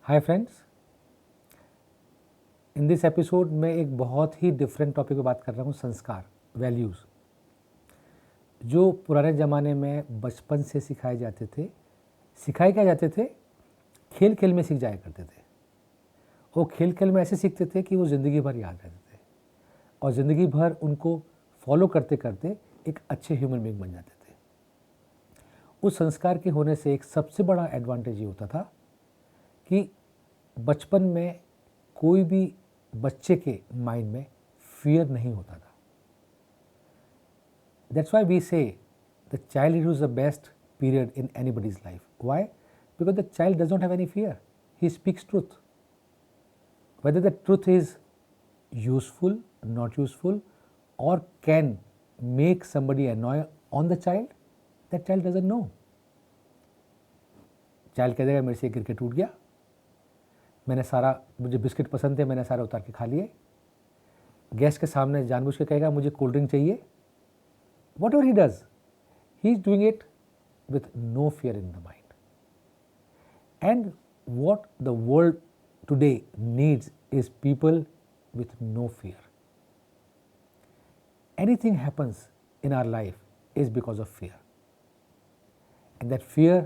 Hi friends, in this episode में एक बहुत ही डिफरेंट टॉपिक पे बात कर रहा हूँ, संस्कार, वैल्यूज़, जो पुराने ज़माने में बचपन से सिखाए जाते थे। सिखाए क्या जाते थे? खेल खेल में सीख जाया करते थे। वो खेल खेल में ऐसे सीखते थे कि वो ज़िंदगी भर याद रहते थे और ज़िंदगी भर उनको फॉलो करते करते एक अच्छे ह्यूमन बीइंग बन जाते थे। उस संस्कार के होने से एक सबसे बड़ा एडवांटेज ये होता था कि बचपन में कोई भी बच्चे के माइंड में फियर नहीं होता था। That's why we say the childhood is the best period in anybody's life. Why? Because the child does not have any fear. He speaks truth. Whether the truth is useful, not useful, or can make somebody annoy on the child, that child doesn't know. Child कह देगा मेरे से cricket टूट गया, मैंने सारा, मुझे biscuit पसंद थे, मैंने सारे उतार के खा लिए. गेस्ट के सामने जानबूझ के कहेगा मुझे कोल्ड ड्रिंक चाहिए. Whatever he does, he is doing it with no fear in the mind. And what the world today needs is people with no fear. Anything happens in our life is because of fear. And that fear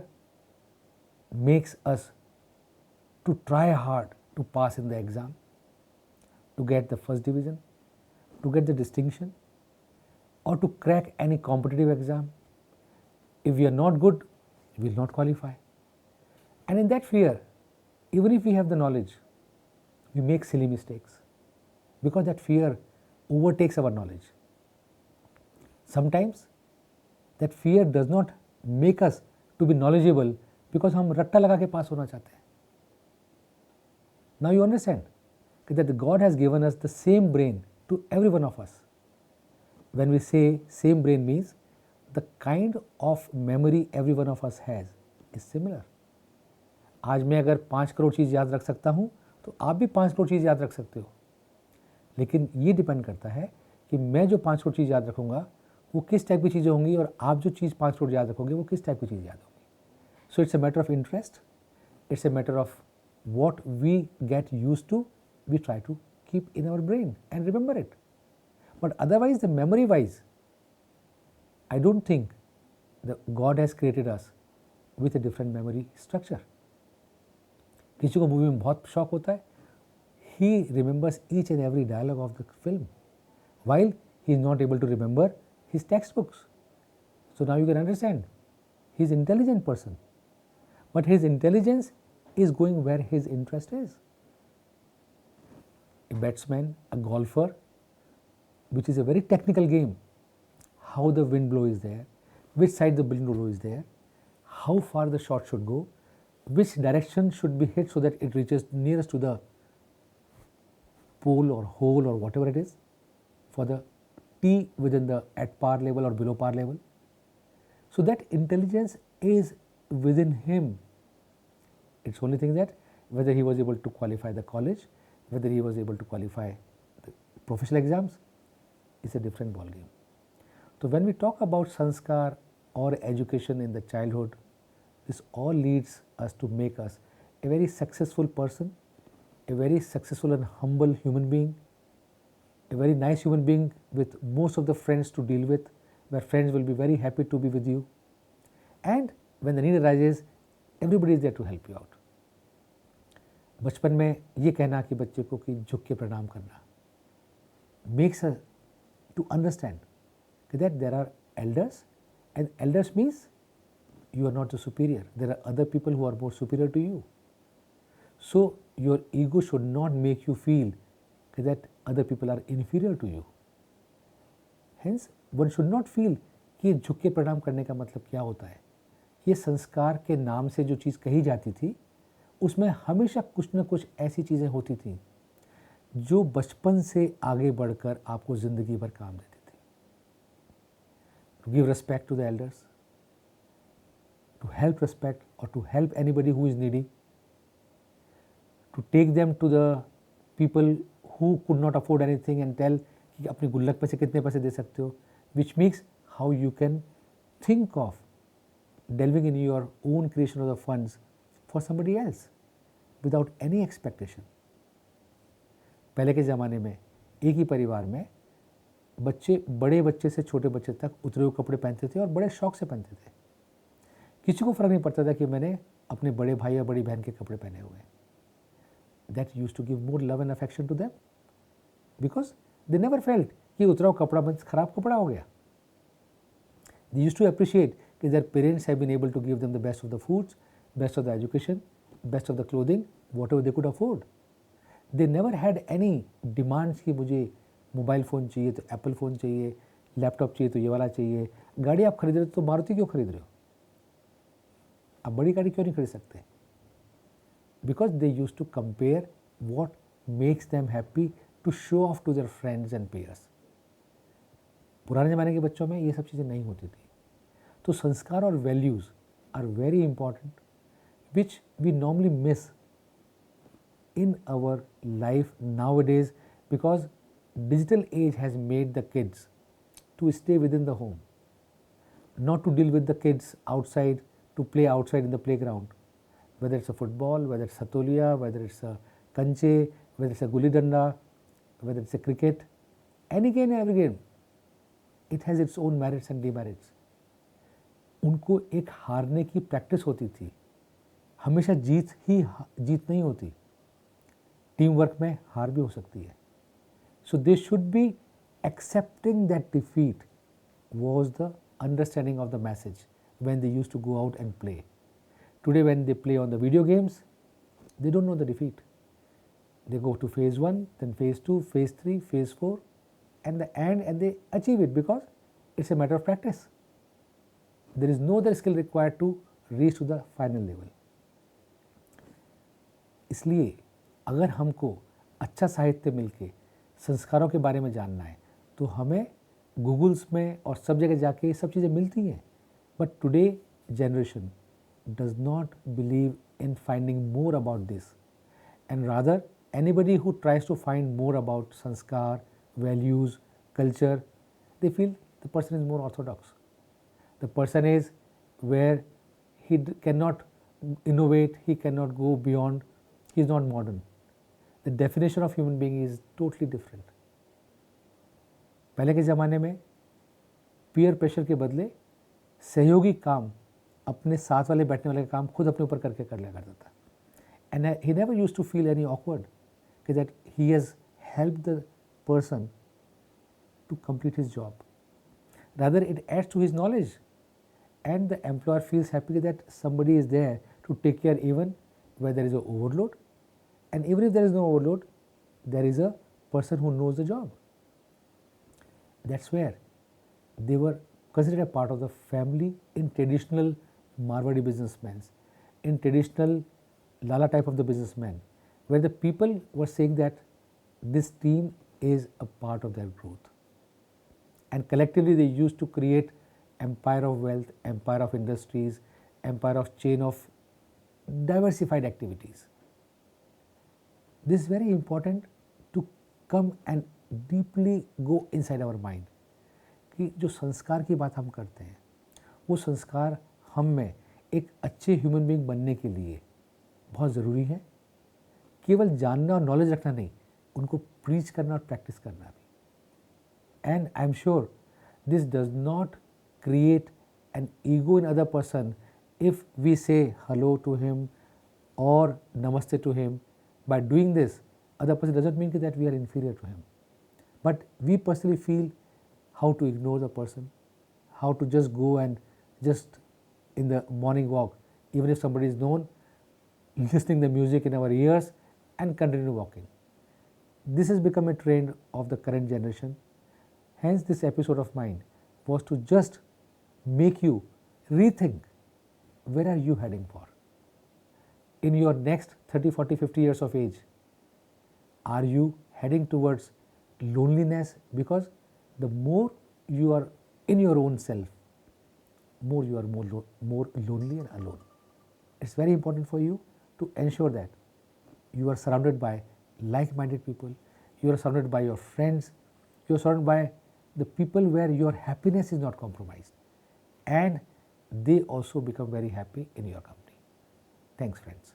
makes us to try hard to pass in the exam, to get the first division, to get the distinction, or to crack any competitive exam. If we are not good, we will not qualify. And in that fear, even if we have the knowledge, we make silly mistakes because that fear overtakes our knowledge. Sometimes that fear does not make us to be knowledgeable because हम रट्टा लगा के पास होना चाहते हैं. Now you understand that God has given us the same brain to every one of us. When we say same brain means the kind of memory every one of us has is similar. आज मैं अगर 5 करोड़ चीज़ याद रख सकता हूँ तो आप भी 5 करोड़ चीज़ याद रख सकते हो. लेकिन ये डिपेंड करता है कि मैं जो 5 करोड़ चीज़ याद रखूँगा वो किस टाइप की चीज़ें होंगी और आप जो चीज़ 5 करोड़ याद रखोगे वो किस टाइप की चीज़ याद होगी. So it's a matter of interest, it's a matter of what we get use to, we try to keep in our brain and remember it. But otherwise the memory wise I don't think the God has created us with a different memory structure. किसी को movie में बहुत शौक होता है, he remembers each and every dialogue of the film while he is not able to remember his textbooks. So now you can understand, he is an intelligent person, but his intelligence is going where his interest is. A batsman, a golfer, which is a very technical game, how the wind blow is there, which side the wind blow is there, how far the shot should go, which direction should be hit so that it reaches nearest to the pole or hole or whatever it is for the tee within the at par level or below par level. So that intelligence is within him. It's only thing that whether he was able to qualify the college, whether he was able to qualify the professional exams is a different ball game. So when we talk about sanskar or education in the childhood, this all leads us to make us a very successful person, a very successful and humble human being, a very nice human being with most of the friends to deal with, where friends will be very happy to be with you. And when the need arises, everybody is there to help you out. बचपन में ये कहना कि बच्चे को कि झुक के प्रणाम करना makes us to understand that there are elders, and elders means you are not the superior. There are other people who are more superior to you. So your ego should not make you feel that other people are inferior to you. Hence, one should not feel कि झुक के प्रणाम करने का मतलब क्या होता है. ये संस्कार के नाम से जो चीज़ कही जाती थी उसमें हमेशा कुछ न कुछ ऐसी चीज़ें होती थी जो बचपन से आगे बढ़कर आपको ज़िंदगी भर काम देती थी. To give respect to the elders, to help respect or to help anybody who is needy, to take them to the people who could not afford anything and tell कि अपनी गुल्लक पे से कितने पैसे दे सकते हो, which makes how you can think of delving in your own creation of the funds for somebody else. Without any expectation. पहले के ज़माने में एक ही परिवार में बच्चे, बड़े बच्चे से छोटे बच्चे तक उतरे हुए कपड़े पहनते थे और बड़े शौक से पहनते थे। किसी को फ़र्क नहीं पड़ता था कि मैंने अपने बड़े भाई या बड़ी बहन के कपड़े पहने हुए हैं। That use to give more love and affection to them because they never felt कि उतरा हुआ कपड़ा बस खराब कपड़ा हो गया। दे यूज टू अप्रिशिएट कि their parents have been able to give them the best of the foods, best of the education, best of the clothing, whatever they could afford. They never had any demands कि मुझे mobile phone चाहिए तो Apple phone चाहिए, laptop चाहिए तो ये वाला चाहिए, गाड़ी आप खरीद रहे हो तो मारुति क्यों खरीद रहे हो, आप बड़ी गाड़ी क्यों नहीं खरीद सकते? Because they use to compare what makes them happy to show off to their friends and peers. पुराने ज़माने के बच्चों में ये सब चीज़ें नहीं होती थी। तो संस्कार और values are very important which we normally miss in our life nowadays because digital age has made the kids to stay within the home, not to deal with the kids outside, to play outside in the playground, whether it's a football, whether it's satoliya, whether it's a kanche, whether it's a gulli danda, whether it's a cricket, any game, every game, it has its own merits and demerits. उनको एक हारने की practice होती थी, हमेशा जीत नहीं होती, team work में हार भी हो सकती है। So they should be accepting that defeat was the understanding of the message when they use to go out and play. Today when they play on the video games they don't know the defeat, they go to phase 1, then phase 2, phase 3, phase 4 and the end, and they achieve it because it's a matter of practice. There is no other skill required to reach to the final level. इसलिए अगर हमको अच्छा साहित्य मिलके संस्कारों के बारे में जानना है तो हमें गूगल्स में और सब जगह जाके ये सब चीज़ें मिलती हैं। But today generation does not believe in finding more about this, and rather anybody who tries to find more about sanskar, values, culture, they feel the person is more orthodox. The person is where he cannot innovate, he cannot go beyond, he is not modern. The definition of human being is totally different. पहले के ज़माने में peer pressure के बदले सहयोगी काम, अपने साथ वाले बैठने वाले काम खुद अपने ऊपर करके कर लिया करता था, and he never used to feel any awkward that he has helped the person to complete his job. Rather, it adds to his knowledge, and the employer feels happy that somebody is there to take care even where there is an overload, and even if there is no overload, there is a person who knows the job. That's where they were considered a part of the family in traditional Marwadi businessmen, in traditional Lala type of the businessman, where the people were saying that this team is a part of their growth. And collectively they used to create empire of wealth, empire of industries, empire of chain of diversified activities. This is very important to come and deeply go inside our mind कि जो संस्कार की बात हम करते हैं वो संस्कार हम में एक अच्छे ह्यूमन बीइंग बनने के लिए बहुत ज़रूरी है। केवल जानना और नॉलेज रखना नहीं, उनको प्रीच करना और प्रैक्टिस करना भी। And I am sure this does not create an ego in other person if we say hello to him or namaste to him. By doing this, other person doesn't mean that we are inferior to him, but we personally feel how to ignore the person, how to just go and just in the morning walk, even if somebody is known, listening the music in our ears and continue walking. This has become a trend of the current generation. Hence this episode of mine was to just make you rethink where are you heading for in your next 30, 40, 50 years of age. Are you heading towards loneliness? Because the more you are in your own self, more you are more lonely and alone. It's very important for you to ensure that you are surrounded by like-minded people, you are surrounded by your friends, you are surrounded by the people where your happiness is not compromised, and they also become very happy in your company. Thanks, friends.